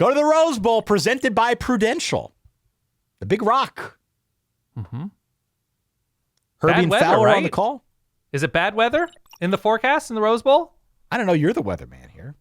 go to the Rose Bowl presented by Prudential. The Big Rock. Mm-hmm. Herbie and Fowler on the call. Is it bad weather in the forecast in the Rose Bowl? I don't know. You're the weatherman here.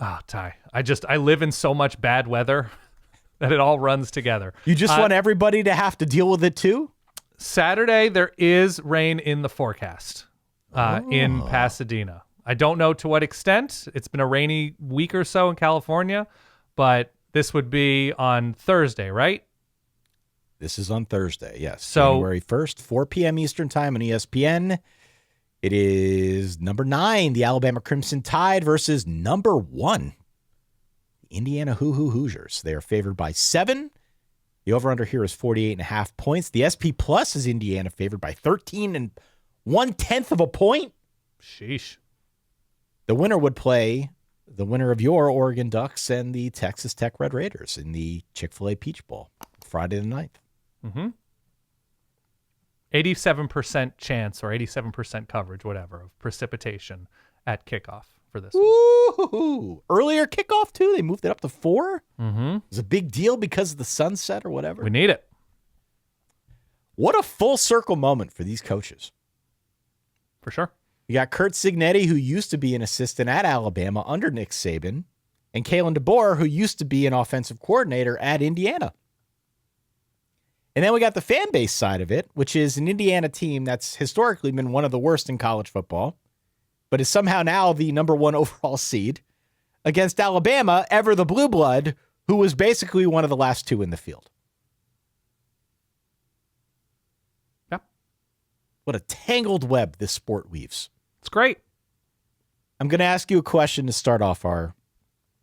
Oh, Ty. I live in so much bad weather that it all runs together. You just want everybody to have to deal with it too? Saturday, there is rain in the forecast in Pasadena. I don't know to what extent. It's been a rainy week or so in California, but this would be on Thursday, right? This is on Thursday, yes. So, January 1st, 4 p.m. Eastern Time on ESPN. It is number 9, the Alabama Crimson Tide versus number 1, the Indiana Hoosiers. They are favored by 7. The over-under here is 48.5 points. The SP Plus is Indiana favored by 13 and 1/10 of a point. Sheesh. The winner would play the winner of your Oregon Ducks and the Texas Tech Red Raiders in the Chick-fil-A Peach Bowl, Friday the 9th. Mm-hmm. 87% chance or 87% coverage, whatever, of precipitation at kickoff for this one. Ooh, earlier kickoff, too? They moved it up to 4? Mm-hmm. It was a big deal because of the sunset or whatever. We need it. What a full circle moment for these coaches. For sure. You got Kurt Cignetti, who used to be an assistant at Alabama under Nick Saban, and Kalen DeBoer, who used to be an offensive coordinator at Indiana. And then we got the fan base side of it, which is an Indiana team that's historically been one of the worst in college football, but is somehow now the number 1 overall seed against Alabama, ever the blue blood, who was basically one of the last 2 in the field. Yep. What a tangled web this sport weaves. It's great. I'm going to ask you a question to start off our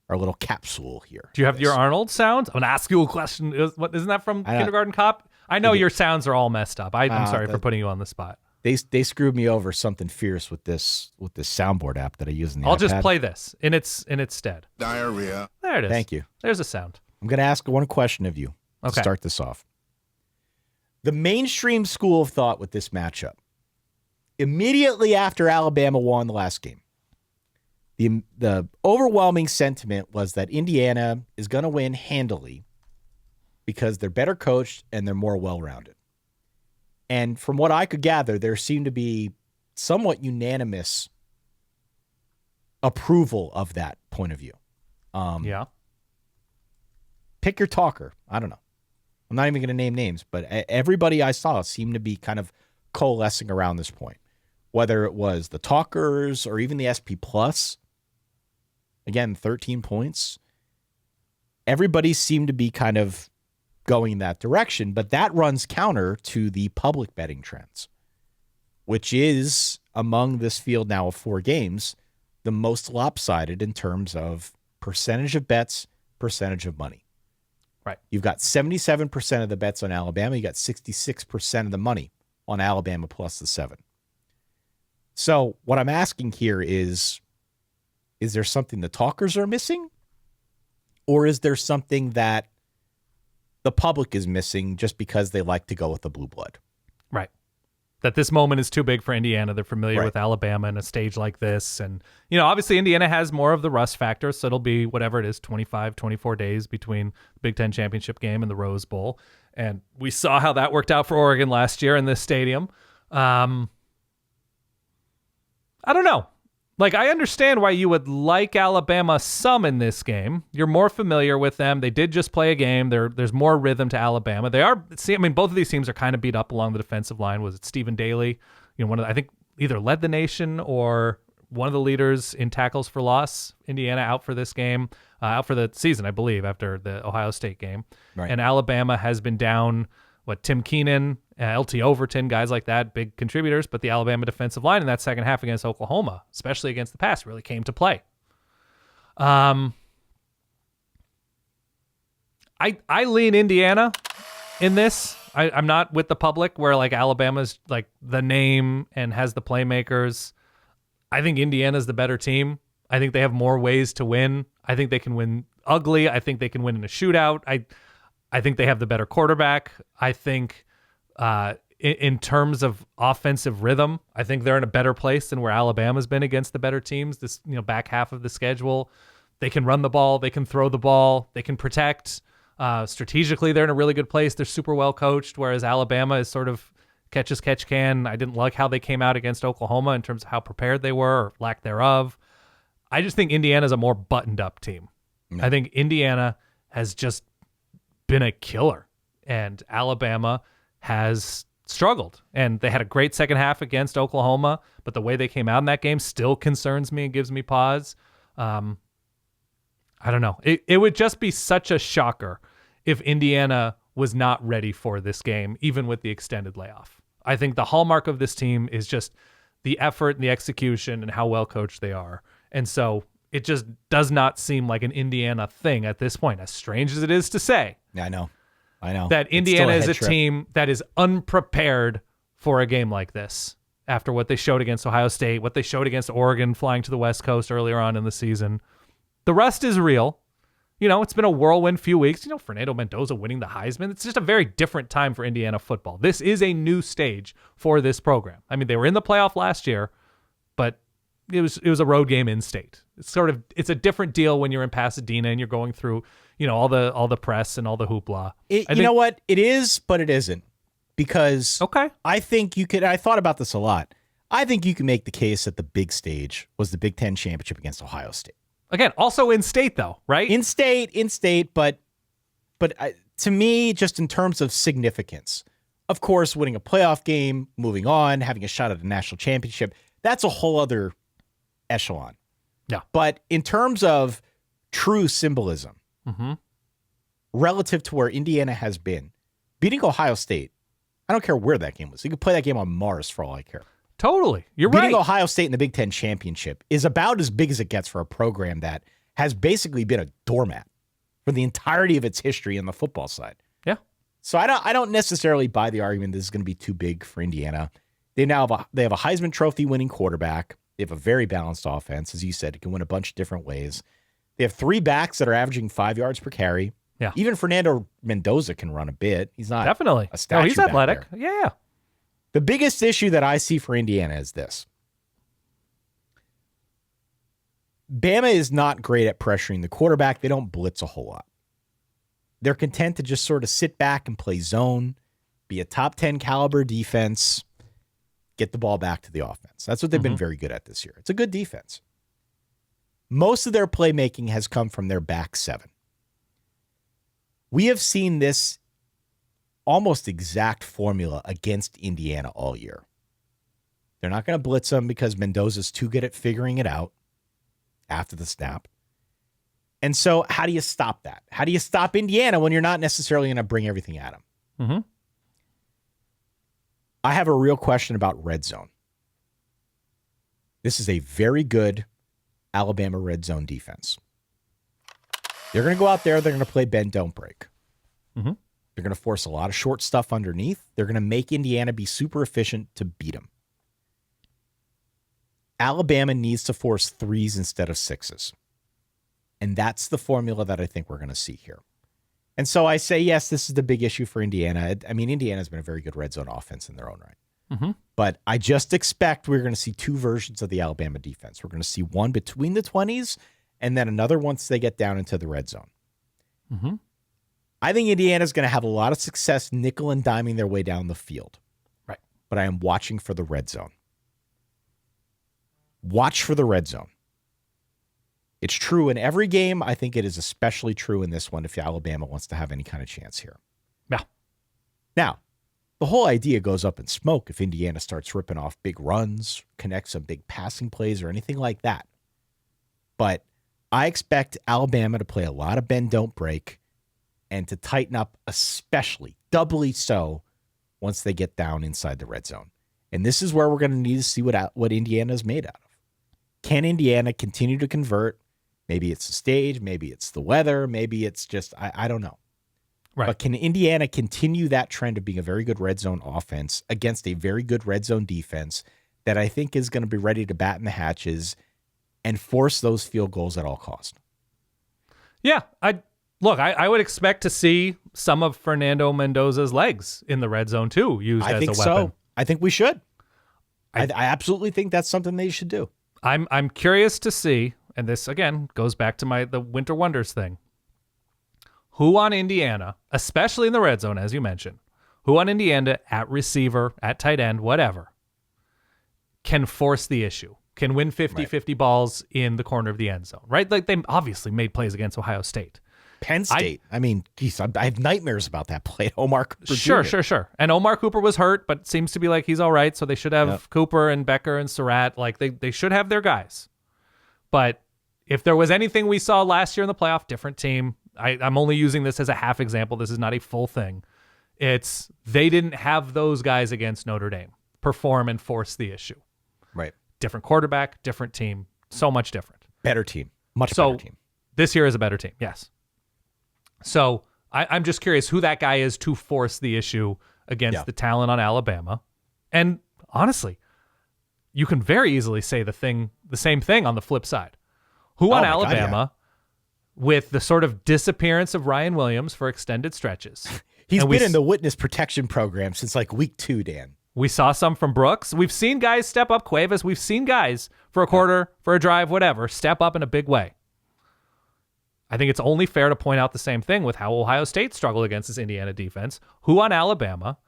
little capsule here. Do you have your Arnold sounds? I'm going to ask you a question. Isn't that from Kindergarten Cop? I know your sounds are all messed up. I'm sorry for putting you on the spot. They screwed me over something fierce with this soundboard app that I use in the iPad. I'll just play this in its stead. Diarrhea. There it is. Thank you. There's a sound. I'm going to ask one question of you to start this off. The mainstream school of thought with this matchup, immediately after Alabama won the last game, the overwhelming sentiment was that Indiana is going to win handily because they're better coached and they're more well-rounded. And from what I could gather, there seemed to be somewhat unanimous approval of that point of view. Yeah. Pick your talker. I don't know. I'm not even going to name names, but everybody I saw seemed to be kind of coalescing around this point. Whether it was the talkers or even the SP Plus, again, 13 points. Everybody seemed to be kind of going in that direction, but that runs counter to the public betting trends, which is, among this field now of 4 games, the most lopsided in terms of percentage of bets, percentage of money. Right. You've got 77% of the bets on Alabama. You got 66% of the money on Alabama plus the 7. So what I'm asking here is there something the talkers are missing? Or is there something that the public is missing just because they like to go with the blue blood? Right. That this moment is too big for Indiana. They're familiar with Alabama in a stage like this. And, obviously Indiana has more of the rust factor, so it'll be whatever it is, 25, 24 days between the Big Ten championship game and the Rose Bowl. And we saw how that worked out for Oregon last year in this stadium. I don't know. I understand why you would like Alabama some in this game. You're more familiar with them. They did just play a game. There's more rhythm to Alabama. Both of these teams are kind of beat up along the defensive line. Was it Stephen Daly? I think either led the nation or one of the leaders in tackles for loss. Indiana out for this game, out for the season, I believe, after the Ohio State game. Right. And Alabama has been down, Tim Keenan, LT Overton, guys like that, big contributors, but the Alabama defensive line in that second half against Oklahoma, especially against the pass, really came to play. I lean Indiana in this. I'm not with the public where Alabama's the name and has the playmakers. I think Indiana's the better team. I think they have more ways to win. I think they can win ugly. I think they can win in a shootout. I think they have the better quarterback. I think in terms of offensive rhythm, I think they're in a better place than where Alabama's been against the better teams. This back half of the schedule, They can run the ball. They can throw the ball. They can protect. Strategically, they're in a really good place. They're super well coached, whereas Alabama is sort of catch as catch can. I didn't like how they came out against Oklahoma in terms of how prepared they were or lack thereof. I just think Indiana's a more buttoned up team. I think Indiana has just been a killer, and Alabama has struggled. And they had a great second half against Oklahoma, but the way they came out in that game still concerns me and gives me pause. I don't know. It would just be such a shocker if Indiana was not ready for this game, even with the extended layoff. I think the hallmark of this team is just the effort and the execution and how well coached they are. And so it just does not seem like an Indiana thing at this point, as strange as it is to say. Yeah, I know. That Indiana is a team that is unprepared for a game like this after what they showed against Ohio State, what they showed against Oregon flying to the West Coast earlier on in the season. The rust is real. It's been a whirlwind few weeks. Fernando Mendoza winning the Heisman. It's just a very different time for Indiana football. This is a new stage for this program. I mean, they were in the playoff last year, but it was a road game in state. It's a different deal when you're in Pasadena and you're going through, all the press and all the hoopla. You know what? It is, but it isn't. Because okay. I think you could, I thought about this a lot. I think you can make the case that the big stage was the Big Ten championship against Ohio State. Again, also in state though, right? In state, but to me, just in terms of significance, of course, winning a playoff game, moving on, having a shot at a national championship, that's a whole other echelon. Yeah. But in terms of true symbolism, relative to where Indiana has been, beating Ohio State, I don't care where that game was. You could play that game on Mars for all I care. Totally. You're Beating right. Ohio State in the Big Ten championship is about as big as it gets for a program that has basically been a doormat for the entirety of its history in the football side. Yeah. So I don't necessarily buy the argument this is going to be too big for Indiana. They have a Heisman Trophy winning quarterback. They have a very balanced offense. As you said, it can win a bunch of different ways. They have 3 backs that are averaging 5 yards per carry. Yeah. Even Fernando Mendoza can run a bit. He's not definitely a statue. No, he's athletic. There. Yeah. The biggest issue that I see for Indiana is this. Bama is not great at pressuring the quarterback. They don't blitz a whole lot. They're content to just sort of sit back and play zone, be a top 10 caliber defense, get the ball back to the offense. That's what they've been very good at this year. It's a good defense. Most of their playmaking has come from their back 7. We have seen this almost exact formula against Indiana all year. They're not going to blitz them because Mendoza's too good at figuring it out after the snap. And so how do you stop that? How do you stop Indiana when you're not necessarily going to bring everything at them? I have a real question about red zone. This is a very good Alabama red zone defense. They're going to go out there. They're going to play bend, don't break. They're going to force a lot of short stuff underneath. They're going to make Indiana be super efficient to beat them. Alabama needs to force 3s instead of 6s. And that's the formula that I think we're going to see here. And so I say, yes, this is the big issue for Indiana. I mean, Indiana's been a very good red zone offense in their own right. But I just expect we're going to see 2 versions of the Alabama defense. We're going to see one between the 20s and then another once they get down into the red zone. I think Indiana's going to have a lot of success nickel and diming their way down the field. Right. But I am watching for the red zone. Watch for the red zone. It's true in every game. I think it is especially true in this one if Alabama wants to have any kind of chance here. Yeah. Now, the whole idea goes up in smoke if Indiana starts ripping off big runs, connects some big passing plays or anything like that. But I expect Alabama to play a lot of bend, don't break, and to tighten up, especially doubly so, once they get down inside the red zone. And this is where we're going to need to see what Indiana is made out of. Can Indiana continue to convert? Maybe it's the stage, maybe it's the weather, maybe it's just, I don't know. Right. But can Indiana continue that trend of being a very good red zone offense against a very good red zone defense that I think is going to be ready to batten the hatches and force those field goals at all cost? Yeah, I would expect to see some of Fernando Mendoza's legs in the red zone too, used as a weapon. I think so. I think we should. I absolutely think that's something they should do. I'm curious to see. and this again goes back to the Winter Wonders thing. Who on Indiana, especially in the red zone, as you mentioned, who on Indiana at receiver, at tight end, whatever, can force the issue, can win 50-50 balls in the corner of the end zone, right? Like, they obviously made plays against Ohio State. Penn State. I mean, geez, I have nightmares about that play. Omar Cooper. Sure. And Omar Cooper was hurt, but seems to be like he's all right. So they should have Cooper and Becker and Surratt. Like, they should have their guys. But if there was anything we saw last year in the playoff, different team. I'm only using this as a half example. This is not a full thing. It's they didn't have those guys against Notre Dame perform and force the issue. Right. Different quarterback, different team, so much different. Better team. Much better team. This year is a better team, yes. So I'm just curious who that guy is to force the issue against the talent on Alabama. And honestly, you can very easily say the same thing on the flip side. Who on Alabama, with the sort of disappearance of Ryan Williams for extended stretches? He's been in the witness protection program since like week 2, Dan. We saw some from Brooks. We've seen guys step up, Cuevas. We've seen guys for a quarter, for a drive, whatever, step up in a big way. I think it's only fair to point out the same thing with how Ohio State struggled against this Indiana defense. Who on Alabama,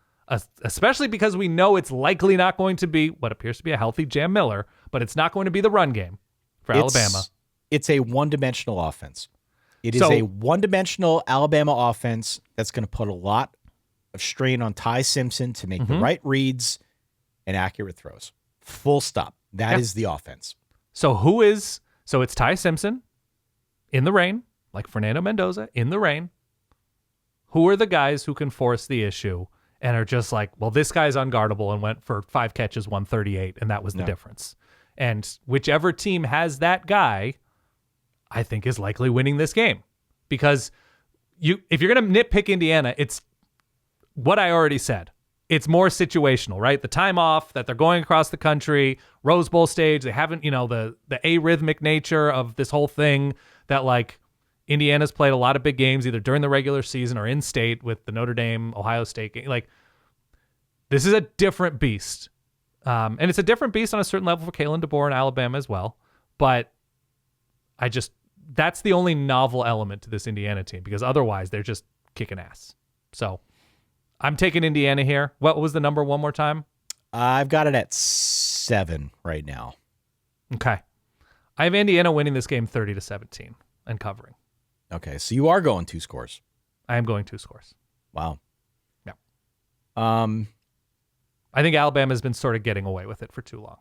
especially because we know it's likely not going to be what appears to be a healthy Jam Miller, but it's not going to be the run game for Alabama. It's a one-dimensional offense. It is a one-dimensional Alabama offense that's going to put a lot of strain on Ty Simpson to make the right reads and accurate throws. Full stop. That is the offense. So it's Ty Simpson in the rain, like Fernando Mendoza in the rain. Who are the guys who can force the issue and are just like, well, this guy's unguardable and went for 5 catches, 138, and that was the difference. And whichever team has that guy, I think is likely winning this game. Because if you're going to nitpick Indiana, it's what I already said. It's more situational, right? The time off, that they're going across the country, Rose Bowl stage, they haven't, the arrhythmic nature of this whole thing, that like Indiana's played a lot of big games either during the regular season or in state with the Notre Dame, Ohio State game. Like, this is a different beast. And it's a different beast on a certain level for Kalen DeBoer in Alabama as well. But that's the only novel element to this Indiana team, because otherwise they're just kicking ass. So I'm taking Indiana here. What was the number one more time? I've got it at 7 right now. Okay. I have Indiana winning this game 30-17 and covering. Okay, so you are going 2 scores. I am going 2 scores. Wow. Yeah. I think Alabama's been sort of getting away with it for too long.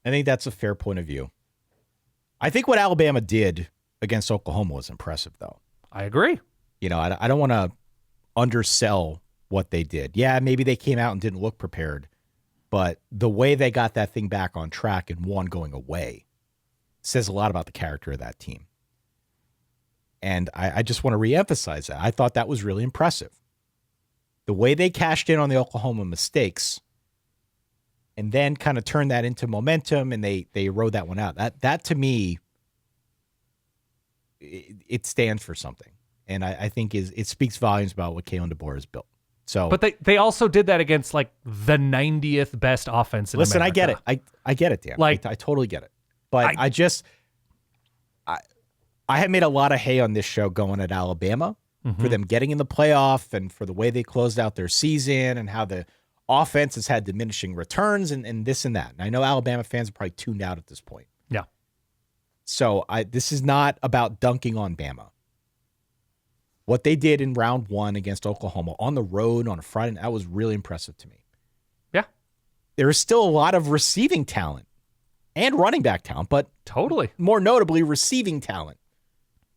I think that's a fair point of view. I think what Alabama did against Oklahoma was impressive, though. I agree. I don't want to undersell what they did. Yeah, maybe they came out and didn't look prepared, but the way they got that thing back on track and won going away says a lot about the character of that team. And I just want to reemphasize that. I thought that was really impressive. The way they cashed in on the Oklahoma mistakes and then kind of turned that into momentum, and they rode that one out. That to me, it stands for something. And I think it speaks volumes about what Kalen DeBoer has built. So, but they also did that against like the 90th best offense in America. I get it. I get it, Dan. Like, I totally get it. But I had made a lot of hay on this show going at Alabama for them getting in the playoff and for the way they closed out their season and how the offense has had diminishing returns and this and that. And I know Alabama fans are probably tuned out at this point. Yeah. So this is not about dunking on Bama. What they did in round 1 against Oklahoma on the road on a Friday, that was really impressive to me. Yeah. There is still a lot of receiving talent and running back talent, but totally more notably receiving talent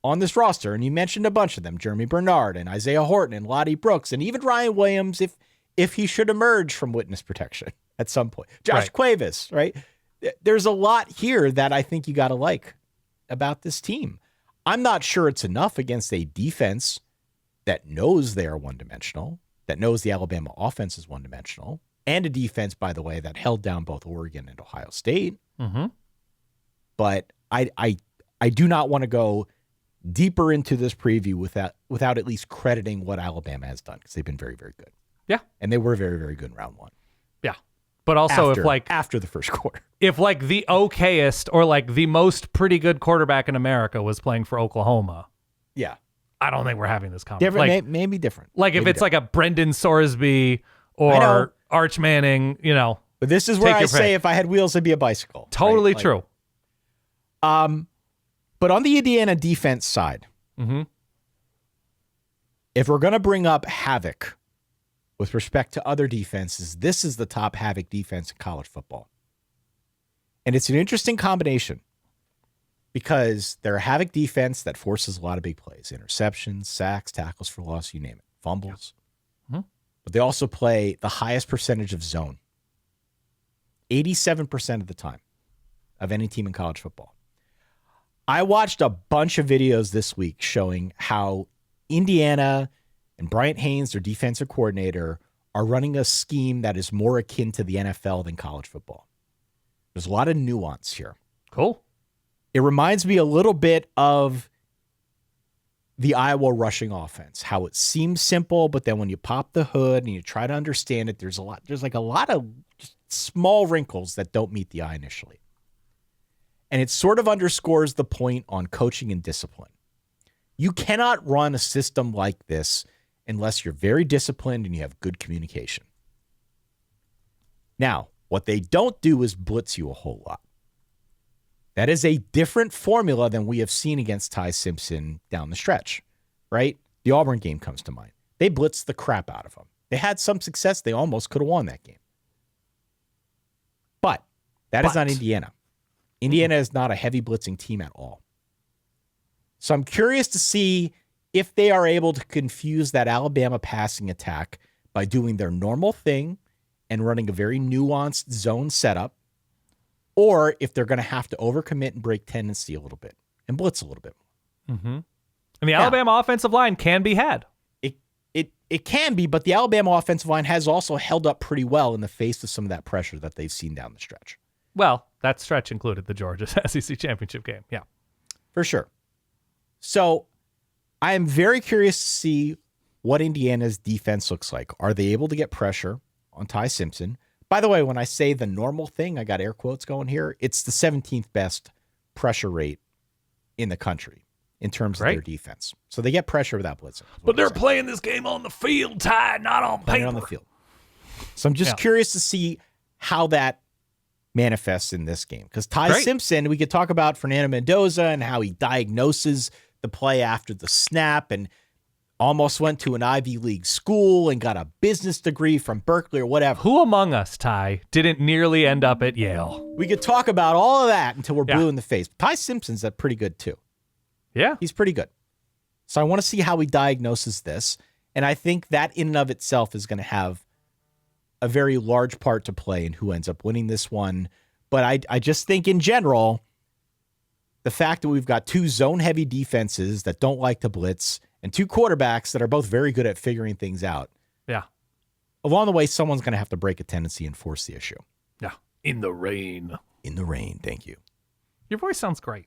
on this roster. And you mentioned a bunch of them, Jeremy Bernard and Isaiah Horton and Lottie Brooks, and even Ryan Williams if he should emerge from witness protection at some point. Josh Cuevas, right? There's a lot here that I think you got to like about this team. I'm not sure it's enough against a defense that knows they are one-dimensional, that knows the Alabama offense is one-dimensional, and a defense, by the way, that held down both Oregon and Ohio State. Mm-hmm. But I do not want to go deeper into this preview without at least crediting what Alabama has done, because they've been very, very good. Yeah. And they were very, very good in round 1. Yeah. But also after the first quarter. If like the okayest or like the most pretty good quarterback in America was playing for Oklahoma, yeah, I don't think we're having this conversation. Different, maybe different. Like if it's like a Brendan Sorsby or Arch Manning, But this is where I say if I had wheels, it'd be a bicycle. Totally true. But on the Indiana defense side, if we're going to bring up havoc with respect to other defenses, this is the top havoc defense in college football. And it's an interesting combination because they're a havoc defense that forces a lot of big plays, interceptions, sacks, tackles for loss, you name it, fumbles. Yeah. But they also play the highest percentage of zone, 87% of the time of any team in college football. I watched a bunch of videos this week showing how Indiana and Bryant Haynes, their defensive coordinator, are running a scheme that is more akin to the NFL than college football. There's a lot of nuance here. Cool. It reminds me a little bit of the Iowa rushing offense, how it seems simple, but then when you pop the hood and you try to understand it, there's a lot of small wrinkles that don't meet the eye initially. And it sort of underscores the point on coaching and discipline. You cannot run a system like this unless you're very disciplined and you have good communication. Now, what they don't do is blitz you a whole lot. That is a different formula than we have seen against Ty Simpson down the stretch, right? The Auburn game comes to mind. They blitzed the crap out of them. They had some success. They almost could have won that game. But that is not Indiana. Indiana is not a heavy blitzing team at all. So I'm curious to see if they are able to confuse that Alabama passing attack by doing their normal thing and running a very nuanced zone setup, or if they're going to have to overcommit and break tendency a little bit and blitz a little bit more. And the Alabama offensive line can be had. It can be, but the Alabama offensive line has also held up pretty well in the face of some of that pressure that they've seen down the stretch. Well, that stretch included the Georgia SEC championship game. Yeah. For sure. So I am very curious to see what Indiana's defense looks like. Are they able to get pressure on Ty Simpson? By the way, when I say the normal thing, I got air quotes going here, it's the 17th best pressure rate in the country in terms of their defense. So they get pressure without blitzing. But they're playing this game on the field, Ty, not on paper. On the field. So I'm just curious to see how that manifests in this game. Because Ty Simpson, we could talk about Fernando Mendoza and how he diagnoses the play after the snap and almost went to an Ivy League school and got a business degree from Berkeley or whatever. Who among us, Ty, didn't nearly end up at Yale? We could talk about all of that until we're blue in the face. Ty Simpson's pretty good too. Yeah. He's pretty good. So I want to see how he diagnoses this. And I think that in and of itself is going to have a very large part to play in who ends up winning this one. But I just think in general, the fact that we've got two zone-heavy defenses that don't like to blitz and two quarterbacks that are both very good at figuring things out. Yeah. Along the way, someone's going to have to break a tendency and force the issue. Yeah. In the rain. In the rain. Thank you. Your voice sounds great.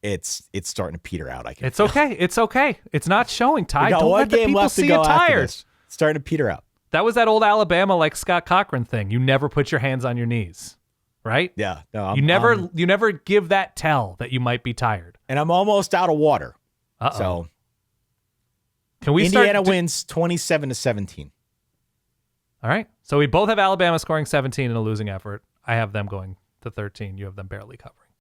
It's starting to peter out. It's okay. It's okay. It's not showing, Ty. Don't let the people see you tired. It's starting to peter out. That was that old Alabama, like Scott Cochran thing. You never put your hands on your knees, right? Yeah. No, you never give that tell that you might be tired. And I'm almost out of water. Uh-oh. So can we Indiana wins 27-17. All right. So we both have Alabama scoring 17 in a losing effort. I have them going to 13. You have them barely covering.